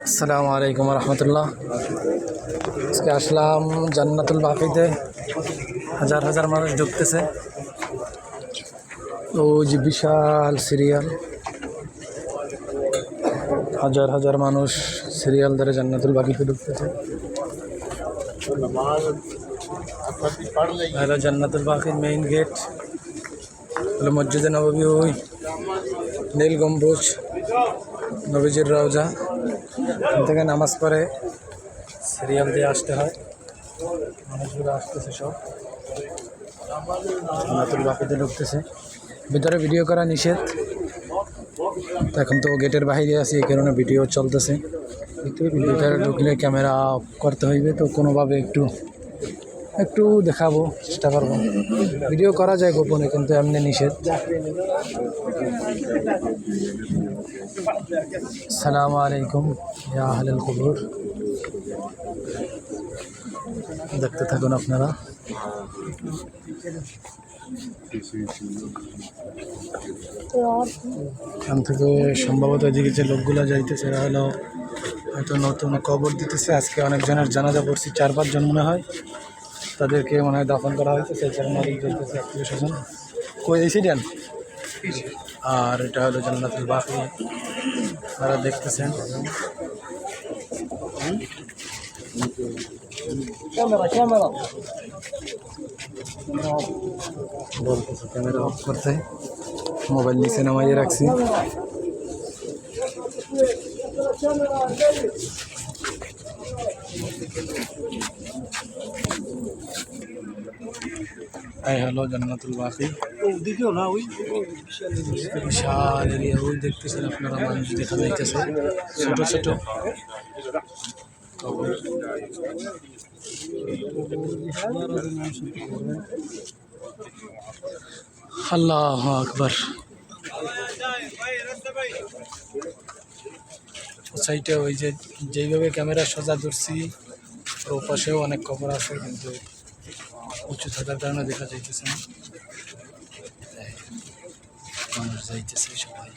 আসসালামু আলাইকুম রহমতুল্লাহ। আজকে আসলাম জান্নাতুল বাকিতে। হাজার হাজার মানুষ ঢুকতেছে। ও যে বিশাল সিরিয়াল, হাজার হাজার মানুষ সিরিয়াল ধরে জান্নাতুল বাকিতে ঢুকতেছে। হলো জান্নাতুল বাকির মেইন গেট, হলো মসজিদে নববী, ওই নীল গম্বুজ, নবীজির রওজা। এখান থেকে নামাজ পড়ে সিরিয়াল দিয়ে আসতে হয়। মানুষগুলো আসতেছে, সব জান্নাতুল বাকিতে ঢুকতেছে। ভিতরে ভিডিও করা নিষেধ, এখন তো গেটের বাইরে আছি, এই কারণে ভিডিও চলতেছে। ভিতরে ঢুকলে ক্যামেরা অফ করতে হইবে, তো কোনোভাবে একটু দেখাবো, চেষ্টা করবো। ভিডিও করা যায় গোপনে, কিন্তু এমনি নিষেধ। আসসালামু আলাইকুম ইয়া আহলাল কুবুর। দেখতে থাকুন আপনারা। এখান থেকে সম্ভবত এদিকে যে লোকগুলা যাইতেছে, এরা হলো হয়তো নতুন কবর দিতেছে। আজকে অনেকজনের জানাজা পড়ছি, 4-5 জন মনে হয়, তাদেরকে মনে হয় দাফন করা হয়েছে, সেই জন্য জ্বলতেছে আত্মীয় স্বজন। কই এসেছেন? আর এটা হলো জান্নাতুল বাকি, আপনারা দেখতেছেন। বলতেছে ক্যামেরা অফ করতে, মোবাইল নিচে নামাইয়ে রাখছি। এই হলো জান্নাতুল বাকি। বিশাল এরিয়া, ওই দেখতেছেন আপনারা, মানুষ দেখা যাইতেছে ছোট ছোট। আল্লাহু আকবার। সাইডে ওই যে যেইভাবে ক্যামেরা সোজা ধরছি, ওর পাশেও অনেক কবর আছে, কিন্তু উঁচু থাকার কারণে দেখা যাইতেছে না। মানুষ যাইতেছে সবাই।